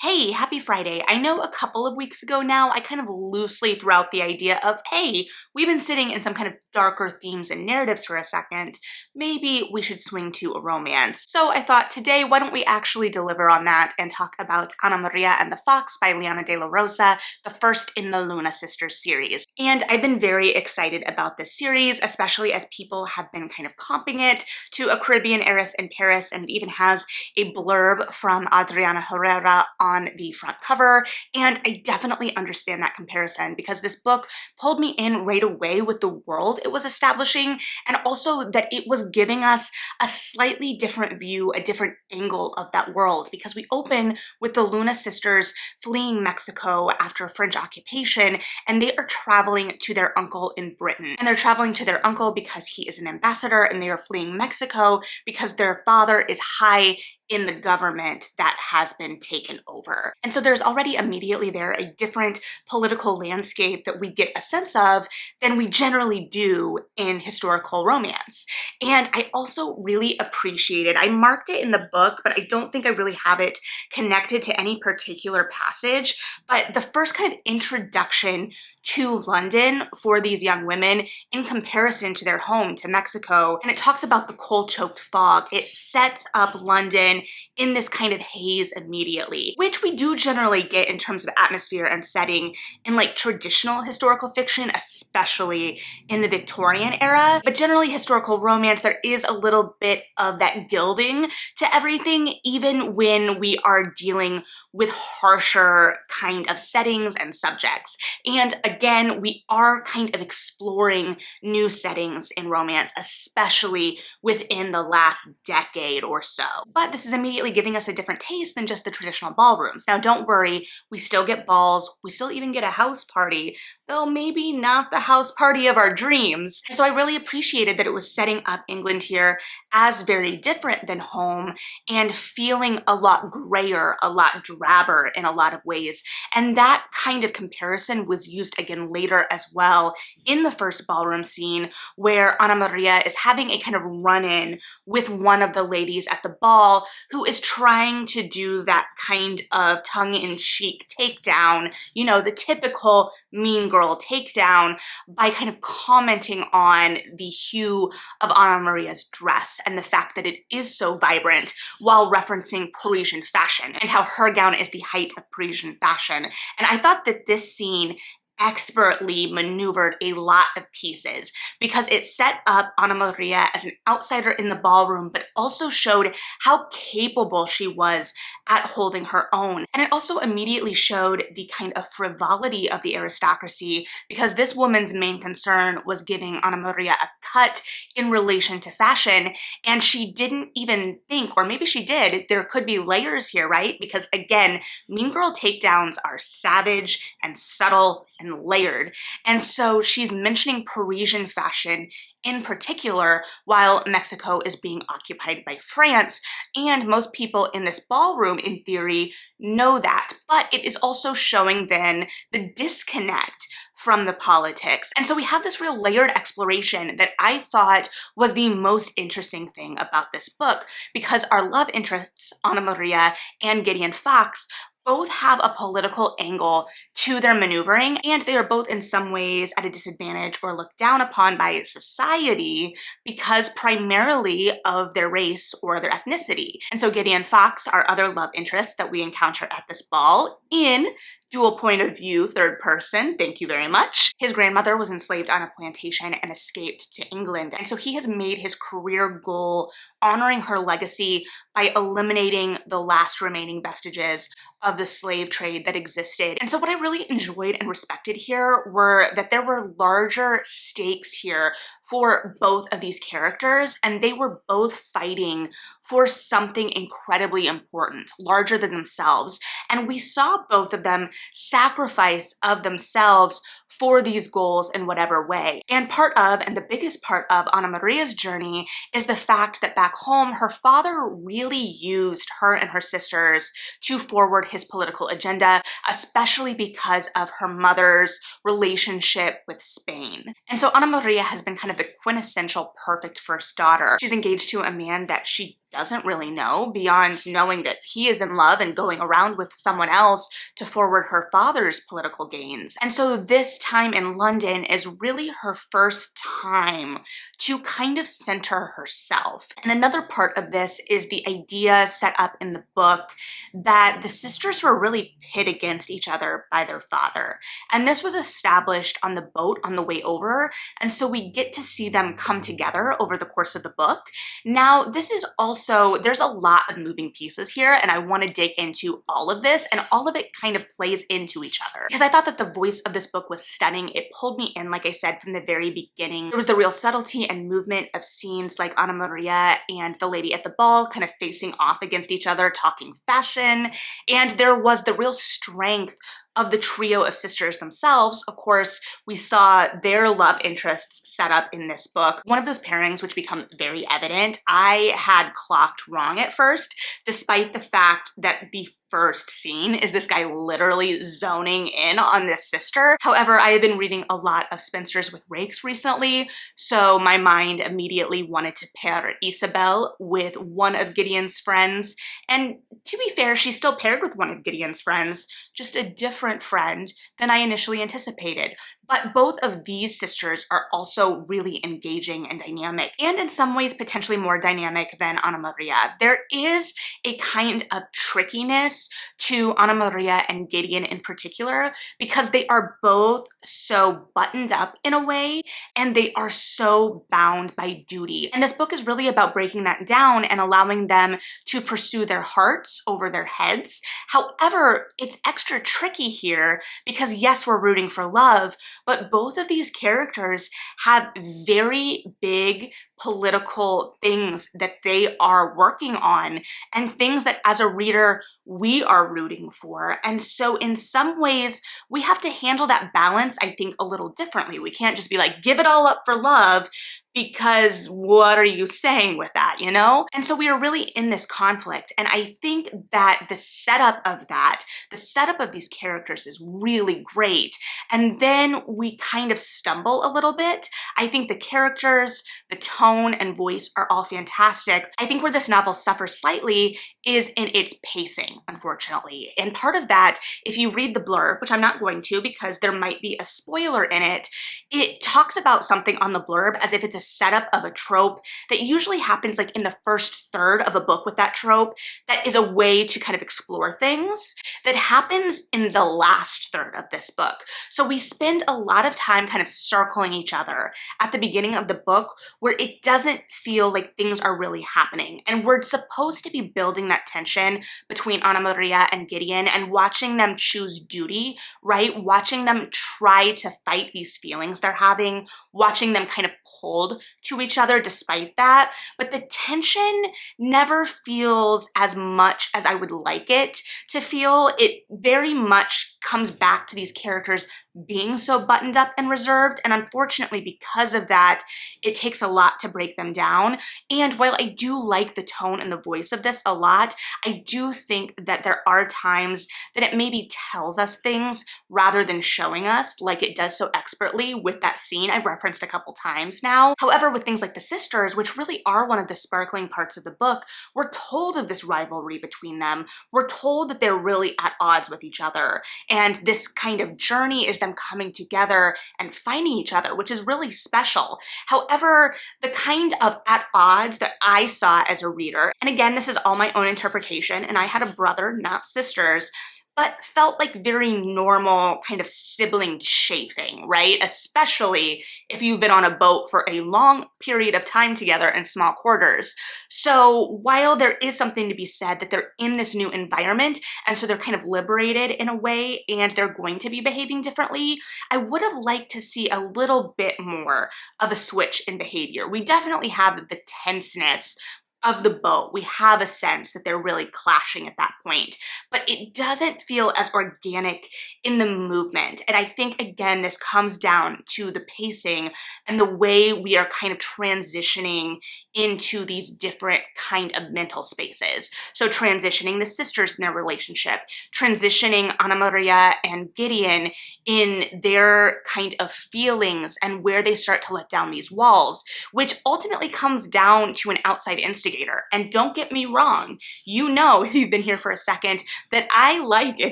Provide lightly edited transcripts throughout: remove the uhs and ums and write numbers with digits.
Hey, happy Friday. I know a couple of weeks ago now, I kind of loosely threw out the idea of, hey, we've been sitting in some kind of darker themes and narratives for a second. Maybe we should swing to a romance. So I thought today, why don't we actually deliver on that and talk about Ana Maria and the Fox by Liana de la Rosa, the first in the Luna Sisters series. And I've been very excited about this series, especially as people have been kind of comping it to a Caribbean heiress in Paris, and it even has a blurb from Adriana Herrera on the front cover, and I definitely understand that comparison because this book pulled me in right away with the world it was establishing, and also that it was giving us a slightly different view, a different angle of that world, because we open with the Luna sisters fleeing Mexico after a French occupation, and they are traveling to their uncle in Britain. And they're traveling to their uncle because he is an ambassador, and they are fleeing Mexico because their father is high in the government that has been taken over. And so there's already immediately there a different political landscape that we get a sense of than we generally do in historical romance. And I also really appreciated, I marked it in the book, but I don't think I really have it connected to any particular passage, but the first kind of introduction to London for these young women in comparison to their home, to Mexico. And it talks about the coal-choked fog. It sets up London in this kind of haze immediately, which we do generally get in terms of atmosphere and setting in like traditional historical fiction, especially in the Victorian era. But generally historical romance, there is a little bit of that gilding to everything, even when we are dealing with harsher kind of settings and subjects. And again, we are kind of exploring new settings in romance, especially within the last decade or so. But this is immediately giving us a different taste than just the traditional ballrooms. Now, don't worry, we still get balls, we still even get a house party, though maybe not the house party of our dreams. And so I really appreciated that it was setting up England here as very different than home and feeling a lot grayer, a lot drabber in a lot of ways. And that kind of comparison was used again later as well in the first ballroom scene, where Ana Maria is having a kind of run-in with one of the ladies at the ball who is trying to do that kind of tongue-in-cheek takedown, you know, the typical mean girl takedown, by kind of commenting on the hue of Ana Maria's dress and the fact that it is so vibrant, while referencing Parisian fashion and how her gown is the height of Parisian fashion. And I thought that this scene expertly maneuvered a lot of pieces because it set up Ana Maria as an outsider in the ballroom, but also showed how capable she was at holding her own. And it also immediately showed the kind of frivolity of the aristocracy, because this woman's main concern was giving Ana Maria a cut in relation to fashion, and she didn't even think, or maybe she did, there could be layers here, right? Because again, mean girl takedowns are savage and subtle and layered. And so she's mentioning Parisian fashion in particular while Mexico is being occupied by France. And most people in this ballroom, in theory, know that. But it is also showing then the disconnect from the politics. And so we have this real layered exploration that I thought was the most interesting thing about this book, because our love interests, Ana Maria and Gideon Fox, both have a political angle to their maneuvering, and they are both in some ways at a disadvantage or looked down upon by society because primarily of their race or their ethnicity. And so Gideon Fox, our other love interest that we encounter at this ball, in dual point of view, third person, thank you very much. His grandmother was enslaved on a plantation and escaped to England. And so he has made his career goal honoring her legacy by eliminating the last remaining vestiges of the slave trade that existed. And so what I really enjoyed and respected here were that there were larger stakes here for both of these characters, and they were both fighting for something incredibly important, larger than themselves. And we saw both of them sacrifice of themselves for these goals in whatever way. And part of, and the biggest part of Ana Maria's journey is the fact that back home, her father really used her and her sisters to forward his political agenda, especially because of her mother's relationship with Spain. And so Ana Maria has been kind of the quintessential perfect first daughter. She's engaged to a man that she doesn't really know beyond knowing that he is in love and going around with someone else to forward her father's political gains. And so this time in London is really her first time to kind of center herself. And another part of this is the idea set up in the book that the sisters were really pit against each other by their father. And this was established on the boat on the way over, and so we get to see them come together over the course of the book. Now, this is also, there's a lot of moving pieces here, and I want to dig into all of this, and all of it kind of plays into each other. Because I thought that the voice of this book was stunning. It pulled me in, like I said, from the very beginning. There was the real subtlety and movement of scenes like Ana Maria and the lady at the ball kind of facing off against each other, talking fashion, and there was the real strength of the trio of sisters themselves. Of course, we saw their love interests set up in this book. One of those pairings which become very evident, I had clocked wrong at first, despite the fact that the first scene is this guy literally zoning in on this sister. However, I have been reading a lot of Spinsters with Rakes recently, so my mind immediately wanted to pair Isabel with one of Gideon's friends. And to be fair, she's still paired with one of Gideon's friends, just a different friend than I initially anticipated. But both of these sisters are also really engaging and dynamic, and in some ways potentially more dynamic than Ana Maria. There is a kind of trickiness to Ana Maria and Gideon in particular, because they are both so buttoned up in a way, and they are so bound by duty. And this book is really about breaking that down and allowing them to pursue their hearts over their heads. However, it's extra tricky here because yes, we're rooting for love, but both of these characters have very big political things that they are working on, and things that as a reader we are rooting for. And so in some ways we have to handle that balance, I think, a little differently. We can't just be like, give it all up for love, because what are you saying with that, you know? And so we are really in this conflict. And I think that the setup of that, the setup of these characters is really great. And then we kind of stumble a little bit. I think the characters, the tone and voice are all fantastic. I think where this novel suffers slightly is in its pacing, unfortunately. And part of that, if you read the blurb, which I'm not going to because there might be a spoiler in it, it talks about something on the blurb as if it's a setup of a trope that usually happens like in the first third of a book with that trope, that is a way to kind of explore things, that happens in the last third of this book. So we spend a lot of time kind of circling each other at the beginning of the book where it doesn't feel like things are really happening. And we're supposed to be building that tension between Ana Maria and Gideon and watching them choose duty, right? Watching them try to fight these feelings they're having, watching them kind of pulled to each other despite that. But the tension never feels as much as I would like it to feel. It very much comes back to these characters being so buttoned up and reserved, and unfortunately because of that, it takes a lot to break them down. And while I do like the tone and the voice of this a lot, I do think that there are times that it maybe tells us things rather than showing us, like it does so expertly with that scene I've referenced a couple times now. However, with things like the sisters, which really are one of the sparkling parts of the book, we're told of this rivalry between them. We're told that they're really at odds with each other, and this kind of journey is them coming together and finding each other, which is really special. However, the kind of at odds that I saw as a reader, and again, this is all my own interpretation, and I had a brother, not sisters, but felt like very normal kind of sibling chafing, right? Especially if you've been on a boat for a long period of time together in small quarters. So while there is something to be said that they're in this new environment, and so they're kind of liberated in a way, and they're going to be behaving differently, I would have liked to see a little bit more of a switch in behavior. We definitely have the tenseness of the boat. We have a sense that they're really clashing at that point, but it doesn't feel as organic in the movement. And I think, again, this comes down to the pacing and the way we are kind of transitioning into these different kind of mental spaces. So transitioning the sisters in their relationship, transitioning Ana Maria and Gideon in their kind of feelings and where they start to let down these walls, which ultimately comes down to an outside instigator instigator. And don't get me wrong, you know, if you've been here for a second, that I like in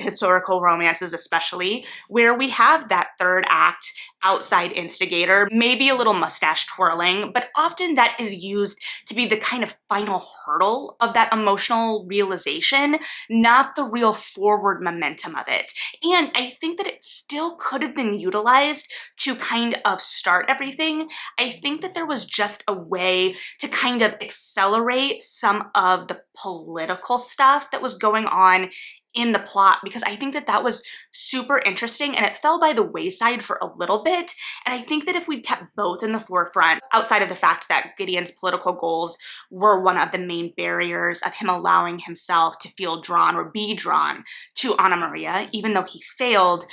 historical romances especially, where we have that third act outside instigator, maybe a little mustache twirling, but often that is used to be the kind of final hurdle of that emotional realization, not the real forward momentum of it. And I think that it still could have been utilized to kind of start everything. I think that there was just a way to kind of accelerate some of the political stuff that was going on in the plot, because I think that that was super interesting and it fell by the wayside for a little bit. And I think that if we'd kept both in the forefront, outside of the fact that Gideon's political goals were one of the main barriers of him allowing himself to feel drawn or be drawn to Ana Maria, even though he failed.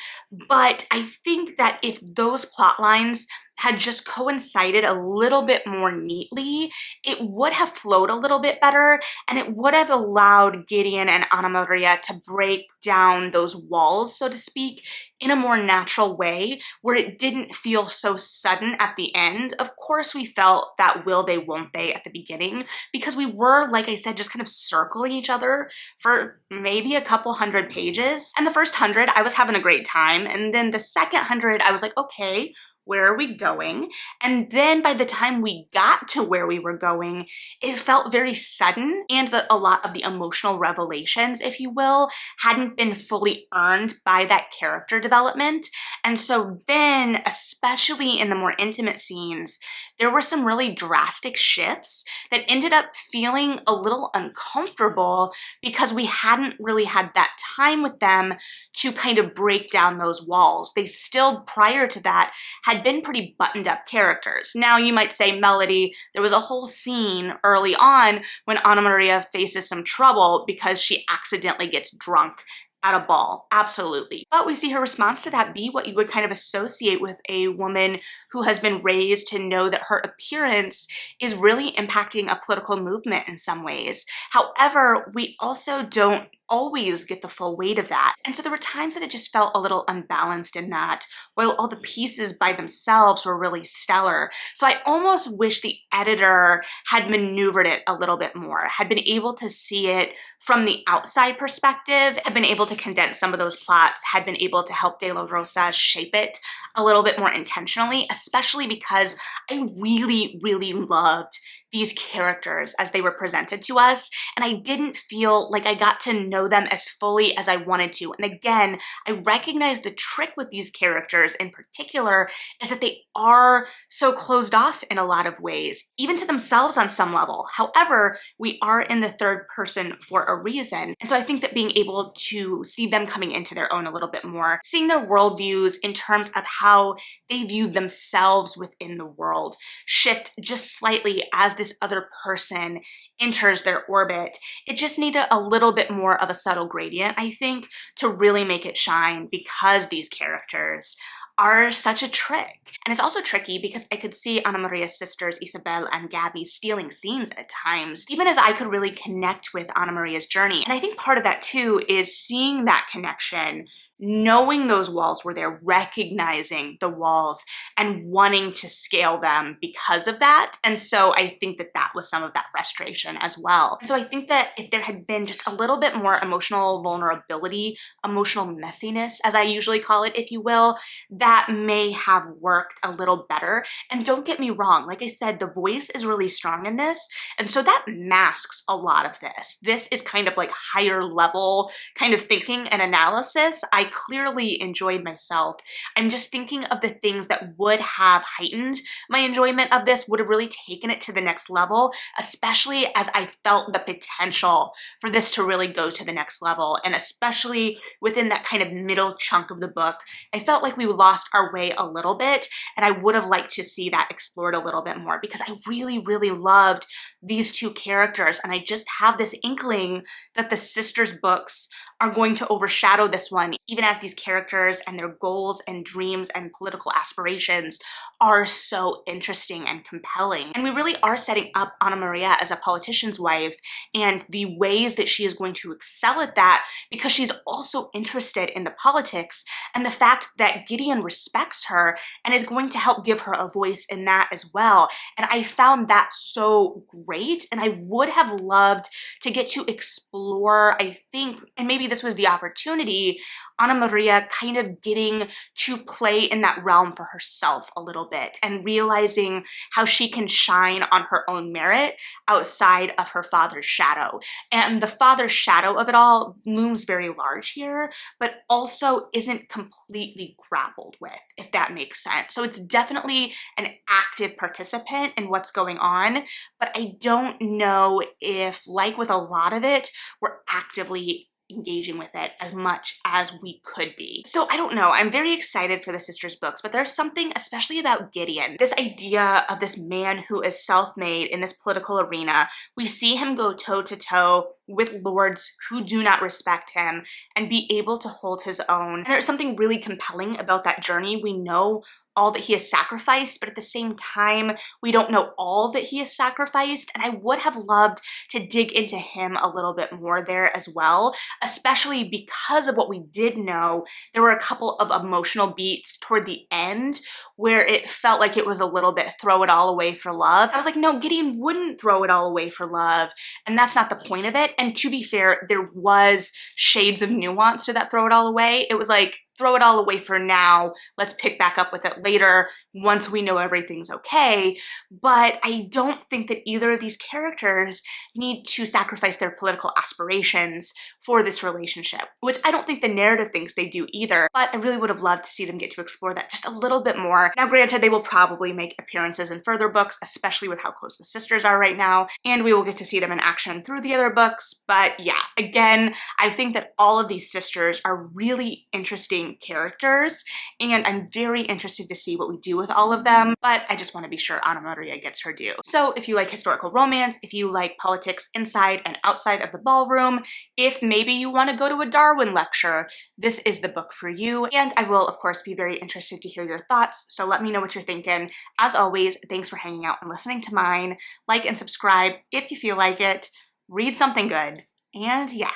But I think that if those plot lines had just coincided a little bit more neatly, it would have flowed a little bit better, and it would have allowed Gideon and Ana Maria to break down those walls, so to speak, in a more natural way, where it didn't feel so sudden at the end. Of course, we felt that will they, won't they at the beginning, because we were, like I said, just kind of circling each other for maybe a couple hundred pages. And the first 100, I was having a great time, and then the second 100, I was like, okay, where are we going? And then by the time we got to where we were going, it felt very sudden, and that a lot of the emotional revelations, if you will, hadn't been fully earned by that character development. And so then, especially in the more intimate scenes, there were some really drastic shifts that ended up feeling a little uncomfortable because we hadn't really had that time with them to kind of break down those walls. They still, prior to that, had been pretty buttoned up characters. Now you might say, Melody, there was a whole scene early on when Ana Maria faces some trouble because she accidentally gets drunk at a ball. Absolutely. But we see her response to that be what you would kind of associate with a woman who has been raised to know that her appearance is really impacting a political movement in some ways. However, we also don't always get the full weight of that. And so there were times that it just felt a little unbalanced in that, while all the pieces by themselves were really stellar. So I almost wish the editor had maneuvered it a little bit more, had been able to see it from the outside perspective, had been able to condense some of those plots, had been able to help De La Rosa shape it a little bit more intentionally, especially because I really, really loved these characters as they were presented to us, and I didn't feel like I got to know them as fully as I wanted to. And again, I recognize the trick with these characters in particular is that they are so closed off in a lot of ways, even to themselves on some level. However, we are in the third person for a reason. And so I think that being able to see them coming into their own a little bit more, seeing their worldviews in terms of how they view themselves within the world shift just slightly as this other person enters their orbit. It just needed a little bit more of a subtle gradient, I think, to really make it shine, because these characters are such a trick. And it's also tricky because I could see Ana Maria's sisters, Isabel and Gabby, stealing scenes at times, even as I could really connect with Ana Maria's journey. And I think part of that too is seeing that connection, knowing those walls were there, recognizing the walls and wanting to scale them because of that. And so I think that that was some of that frustration as well. And so I think that if there had been just a little bit more emotional vulnerability, emotional messiness, as I usually call it, if you will, that may have worked a little better. And don't get me wrong, like I said, the voice is really strong in this. And so that masks a lot of this. This is kind of like higher level kind of thinking and analysis. I clearly enjoyed myself. I'm just thinking of the things that would have heightened my enjoyment of this, would have really taken it to the next level, especially as I felt the potential for this to really go to the next level. And especially within that kind of middle chunk of the book, I felt like we lost our way a little bit, and I would have liked to see that explored a little bit more, because I really, really loved these two characters, and I just have this inkling that the sisters books are going to overshadow this one, even even as these characters and their goals and dreams and political aspirations are so interesting and compelling. And we really are setting up Ana Maria as a politician's wife and the ways that she is going to excel at that, because she's also interested in the politics and the fact that Gideon respects her and is going to help give her a voice in that as well. And I found that so great, and I would have loved to get to explore, I think, and maybe this was the opportunity, Ana Maria kind of getting to play in that realm for herself a little bit and realizing how she can shine on her own merit outside of her father's shadow. And the father's shadow of it all looms very large here, but also isn't completely grappled with, if that makes sense. So it's definitely an active participant in what's going on, but I don't know if, like with a lot of it, we're actively engaging with it as much as we could be. So I don't know, I'm very excited for the sisters' books, but there's something especially about Gideon, this idea of this man who is self-made in this political arena. We see him go toe-to-toe with lords who do not respect him and be able to hold his own. And there's something really compelling about that journey. We know all that he has sacrificed, but at the same time, we don't know all that he has sacrificed. And I would have loved to dig into him a little bit more there as well, especially because of what we did know. There were a couple of emotional beats toward the end where it felt like it was a little bit throw it all away for love. I was like, no, Gideon wouldn't throw it all away for love. And that's not the point of it. And to be fair, there was shades of nuance to that throw it all away. It was like, throw it all away for now. Let's pick back up with it later once we know everything's okay. But I don't think that either of these characters need to sacrifice their political aspirations for this relationship, which I don't think the narrative thinks they do either. But I really would have loved to see them get to explore that just a little bit more. Now, granted, they will probably make appearances in further books, especially with how close the sisters are right now, and we will get to see them in action through the other books. But yeah, again, I think that all of these sisters are really interesting characters, and I'm very interested to see what we do with all of them, but I just want to be sure Ana Maria gets her due. So if you like historical romance, if you like politics inside and outside of the ballroom, if maybe you want to go to a Darwin lecture, this is the book for you. And I will, of course, be very interested to hear your thoughts, so let me know what you're thinking. As always, thanks for hanging out and listening to mine. Like and subscribe if you feel like it. Read something good. And yeah,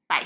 bye.